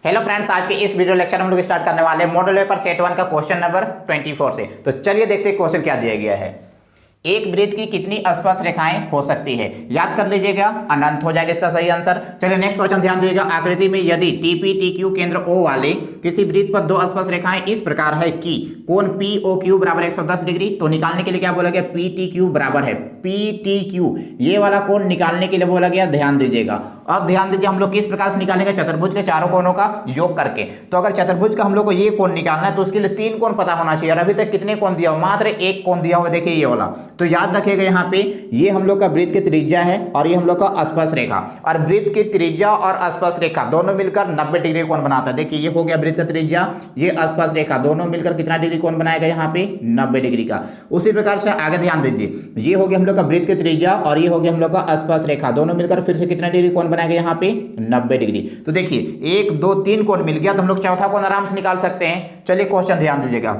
Hello friends, आज के इस वीडियो लेक्चर में हम लोग स्टार्ट करने वाले हैं मॉडल पेपर सेट 1 का क्वेश्चन नंबर 24 से। तो चलिए देखते हैं क्वेश्चन क्या दिया गया है। एक वृत्त की कितनी स्पर्श रेखाएं हो सकती है? याद कर लीजिएगा, अनंत हो जाएगा इसका सही आंसर। चलिए नेक्स्ट क्वेश्चन ध्यान दीजिएगा। आकृति में यदि टीपी टीक्यू केंद्र O वाले किसी वृत्त पर दो स्पर्श रेखाएं इस प्रकार है कि कोण POQ बराबर 110 डिग्री, तो निकालने के लिए क्या बोला गया? PTQ बराबर है PTQ, ये वाला कोण निकालने के लिए बोला गया। ध्यान दीजिएगा। अब ध्यान दीजिए, हम लोग किस प्रकार से निकालेंगे? चतुर्भुज के चारों कोणों का योग करके। तो अगर चतुर्भुज का हम लोग को ये कोण निकालना है तो उसके लिए 3 कोण पता होना चाहिए। और अभी तक कितने कोण दिया हुआ? मात्र एक कोण दिया हुआ, देखिए ये वाला। तो याद रखिएगा, यहाँ पे ये हम लोग का वृत्त की त्रिज्या है और ये हम लोग का स्पर्श रेखा। और वृत्त की त्रिज्या और स्पर्श रेखा दोनों मिलकर 90 डिग्री कोण बनाता है। देखिए ये हो गया वृत्त का त्रिज्या, ये स्पर्श रेखा, दोनों मिलकर कितना डिग्री कोण बनाएगा? यहाँ पे 90 डिग्री का। उसी प्रकार से आगे ध्यान दीजिए, ये हो गया हम लोग का वृत्त की त्रिज्या और ये हो गया हम लोग का स्पर्श रेखा, दोनों मिलकर फिर से कितना डिग्री कोण बनाएगा? यहाँ पे 90 डिग्री। तो देखिए 1 2 3 कोण मिल गया, तो हम लोग चौथा कोण आराम से निकाल सकते हैं। चलिए क्वेश्चन ध्यान दीजिएगा।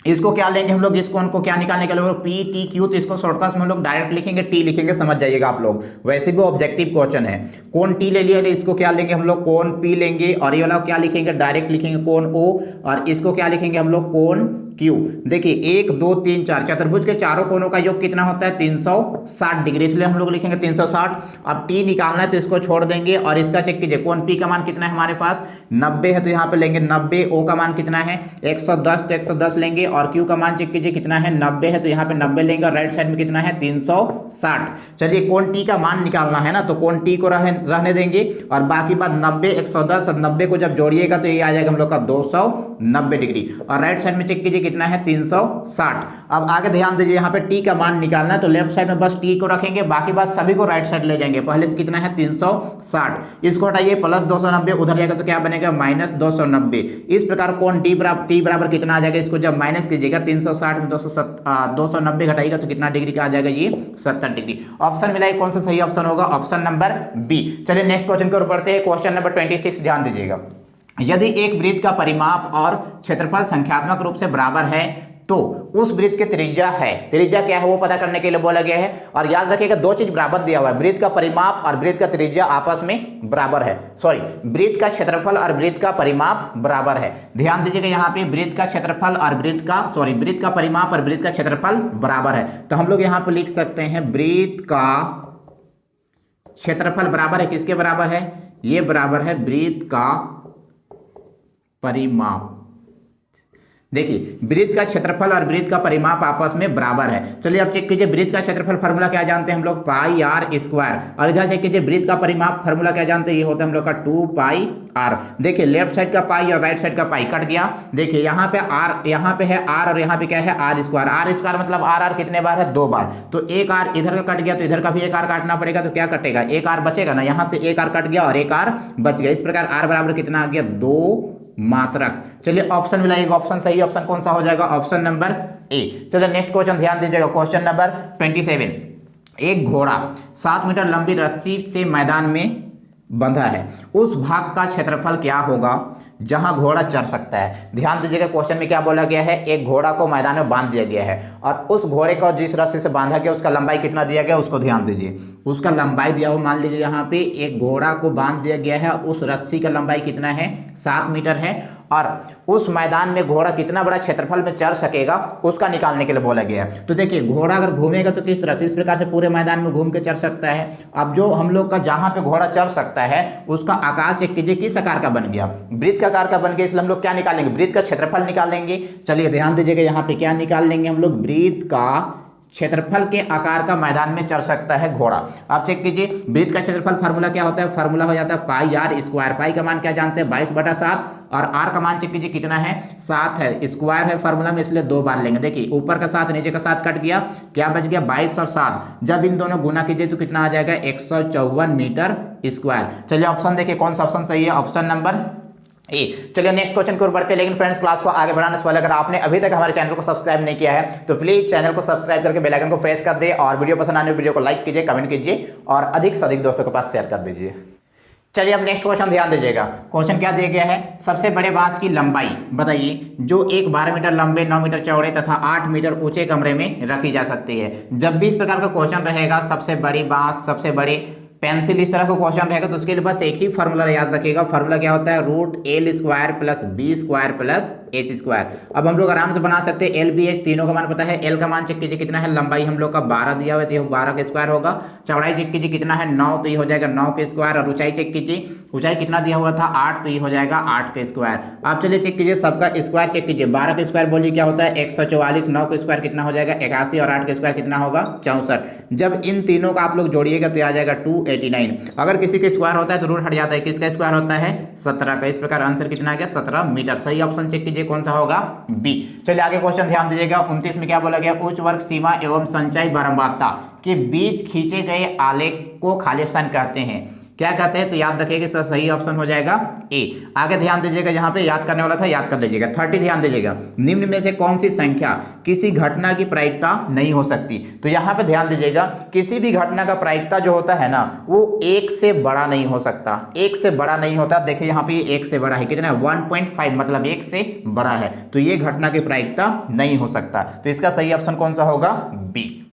इसको क्या लेंगे हम लोग? इस कोण को क्या निकालने के लिए? PTQ। तो इसको शॉर्टकट में हम लोग डायरेक्ट लिखेंगे, T लिखेंगे, समझ जाइएगा आप लोग। वैसे भी ऑब्जेक्टिव क्वेश्चन है। कोण T ले लिया, इसको क्या लेंगे हम लोग? कोण P लेंगे। और ये वाला क्या लिखेंगे? डायरेक्ट लिखेंगे कोण O। और इसको क्या लिखेंगे हम लोग? कोण Q। देखिए 1 2 3 4 चतुर्भुज के चारों कोणों का योग कितना होता है? 360 डिग्री, इसलिए हम लोग लिखेंगे 360। अब T निकालना है तो इसको छोड़ देंगे और इसका चेक कीजिए। कोण P का मान कितना है हमारे पास? 90 है, तो यहाँ पे लेंगे 90। O का मान कितना है? 110, तो 110 लेंगे। और Q का मान चेक कीजिए कितना है? 90 है, तो यहाँ पे 90 लेंगे। और राइट साइड में कितना है? 360। चलिए कोण T का मान निकालना है ना, तो कोण T को रहने देंगे और बाकी बात 90 110 और 90 को जब जोड़िएगा तो ये आ जाएगा हम लोग का 290 डिग्री। और राइट साइड में चेक कीजिए कितना है? 360। अब आगे ध्यान दीजिए, यहाँ पे T का मान निकालना है तो लेफ्ट साइड में बस T को रखेंगे, बाकी बात सभी को राइट साइड ले जाएंगे। पहले से कितना है? 360। इसको हटाइए, प्लस 290 उधर जाएगा तो क्या बनेगा? माइनस 290। इस प्रकार कोण T बराबर कितना आ जाएगा? इसको जब माइनस कीजिएगा 360 में 290 घटाइएगा तो कितना डिग्री का आ जाएगा? ये 70 डिग्री। ऑप्शन मिला है, कौन सा सही ऑप्शन होगा? Option number B. चलिए नेक्स्ट क्वेश्चन की ओर बढ़ते हैं। क्वेश्चन नंबर 26 ध्यान दीजिएगा। यदि एक वृत्त का परिमाप और क्षेत्रफल संख्यात्मक रूप से बराबर है तो उस वृत्त की त्रिज्या है, त्रिज्या क्या है वो पता करने के लिए बोला गया है। और याद रखिएगा, दो चीज बराबर दिया हुआ है, वृत्त का परिमाप और वृत्त का त्रिज्या आपस में बराबर है। सॉरी, वृत्त का क्षेत्रफल और वृत्त का परिमाप बराबर है। ध्यान दीजिएगा, यहाँ पे वृत्त का क्षेत्रफल और वृत्त का परिमाप और वृत्त का क्षेत्रफल बराबर है। तो हम लोग यहाँ पे लिख सकते हैं वृत्त का क्षेत्रफल बराबर है, किसके बराबर है? ये बराबर है वृत्त का परिमाप। देखिए वृत्त का क्षेत्रफल और वृत्त का परिमाप आपस में बराबर है। चलिए अब चेक कीजिए, वृत्त का क्षेत्रफल फार्मूला क्या जानते हैं हम लोग? पाई आर स्क्वायर। और इधर चेक कीजिए, वृत्त का परिमाप फार्मूला क्या जानते हैं? ये होता है हम लोग का 2 पाई आर। देखिए लेफ्ट साइड का पाई और राइट साइड का पाई कट गया। देखिए यहाँ पे आर, यहाँ पे है आर और यहाँ पे क्या है? R square. आर स्क्वायर मतलब आर कितने बार है? 2 बार। तो एक आर इधर का कट गया तो इधर का भी एक आर काटना पड़ेगा, तो क्या कटेगा? एक आर बचेगा ना, यहाँ से एक आर कट गया और एक आर बच गया। इस प्रकार आर बराबर कितना आ गया? 2 मात्रक। चलिए ऑप्शन मिला, एक ऑप्शन सही ऑप्शन कौन सा हो जाएगा? Option number A. चलिए नेक्स्ट क्वेश्चन ध्यान दीजिएगा। Question number 27। एक घोड़ा 7 मीटर लंबी रस्सी से मैदान में बंधा है, उस भाग का क्षेत्रफल क्या होगा जहां घोड़ा चढ़ सकता है? ध्यान दीजिएगा, क्वेश्चन में क्या बोला गया है? एक घोड़ा को मैदान में बांध दिया गया है और उस घोड़े को जिस रस्सी से बांधा गया उसका लंबाई कितना दिया गया? उसको ध्यान दीजिए, उसका लंबाई दिया हुआ, मान लीजिए यहाँ पे एक घोड़ा को बांध दिया गया है, उस रस्सी का लंबाई कितना है? 7 मीटर है। और उस मैदान में घोड़ा कितना बड़ा क्षेत्रफल में चढ़ सकेगा उसका निकालने के लिए बोला गया है। तो देखिए घोड़ा अगर घूमेगा तो किस तरह से? इस प्रकार से पूरे मैदान में घूम के चढ़ सकता है। अब जो हम लोग का जहां पे घोड़ा चढ़ सकता है उसका आकार चेक कीजिए, किस आकार का बन गया? वृत्त का आकार का बन गया, इसलिए हम लोग क्या निकालेंगे? वृत्त का क्षेत्रफल निकालेंगे। चलिए ध्यान दीजिएगा, यहाँ पे क्या निकाल लेंगे हम लोग? वृत्त का क्षेत्रफल के आकार का मैदान में चढ़ सकता है घोड़ा। आप चेक कीजिए, वृत्त का क्षेत्रफल फार्मूला क्या होता है? फार्मूला हो जाता है पाई आर स्क्वायर। पाई का मान क्या जानते हैं? 22/7। और आर का मान चेक कीजिए कितना है? 7 है। स्क्वायर है फार्मूला में, इसलिए 2 बार लेंगे। देखिए ऊपर का 7 नीचे का 7 कट गया, क्या बच गया? 22 और 7। जब इन दोनों गुना कीजिए तो कितना आ जाएगा? 154 मीटर स्क्वायर। चलिए ऑप्शन देखिए कौन सा ऑप्शन सही है? Option number A. चलिए नेक्स्ट क्वेश्चन की ओर बढ़ते हैं, लेकिन फ्रेंड्स क्लास को आगे बढ़ाने से पहले अगर आपने अभी तक हमारे चैनल को सब्सक्राइब नहीं किया है तो प्लीज चैनल को सब्सक्राइब करके बेल आइकन को प्रेस कर दे और वीडियो पसंद आने वीडियो को लाइक कीजिए, कमेंट कीजिए और अधिक से अधिक दोस्तों के पास शेयर कर दीजिए। चलिए अब नेक्स्ट क्वेश्चन ध्यान दीजिएगा। क्वेश्चन क्या दिया गया है? सबसे बड़े बांस की लंबाई बताइए जो एक 12 मीटर लंबे, 9 मीटर चौड़े तथा 8 मीटर ऊंचे कमरे में रखी जा सकती है। जब भी इस प्रकार का क्वेश्चन रहेगा, सबसे बड़ी बांस, सबसे बड़े पेंसिल इस तरह का क्वेश्चन रहेगा तो उसके लिए बस एक ही फार्मूला याद रखिएगा। फार्मूला क्या होता है, √L² plus B² plus H²। अब हम लोग आराम से बना सकते हैं। L B H तीनों का मान पता है। L का मान चेक कीजिए कितना है, लंबाई हम लोग का 12 दिया हुआ है तो ये 12 का स्क्वायर होगा। चौड़ाई चेक कीजिए कितना है 9 तो ये हो जाएगा 9 के स्क्वायर। और ऊंचाई चेक कीजिए, ऊंचाई कितना दिया हुआ था 8 तो ये हो जाएगा 8 के स्क्वायर। आप चलिए चेक कीजिए सबका स्क्वायर चेक कीजिए। 12 का स्क्वायर बोलिए क्या होता है 144, 9 का स्क्वायर कितना हो जाएगा 81 और 8 का स्क्वायर कितना होगा 64। जब इन तीनों का आप लोग जोड़िएगा तो आ जाएगा 289। अगर किसी का स्क्वायर होता है तो रूट हट जाता है, किसका स्क्वायर होता है 17 का। इस प्रकार आंसर कितना आ गया 17 मीटर। सही ऑप्शन चेक कीजिए कौन सा होगा बी। चलिए आगे क्वेश्चन ध्यान दीजिएगा। 29 में क्या बोला गया, उच्च वर्ग सीमा एवं संचय बारंबारता के बीच खींचे गए आलेख को खालिस्तान कहते हैं। क्या कहते हैं तो याद रखिएगा सर सही ऑप्शन हो जाएगा ए। आगे ध्यान दीजिएगा, यहाँ पे याद करने वाला था याद कर लीजिएगा। 30 ध्यान दीजिएगा, निम्न में से कौन सी संख्या किसी घटना की प्रायिकता नहीं हो सकती। तो यहाँ पे ध्यान दीजिएगा, किसी भी घटना का प्रायिकता जो होता है ना वो 1 से बड़ा नहीं हो सकता, 1 से बड़ा नहीं होता। देखिए यहाँ पे 1 से बड़ा है कितना है 1.5 मतलब 1 से बड़ा है, तो ये घटना की प्रायिकता नहीं हो सकता। तो इसका सही ऑप्शन कौन सा होगा बी।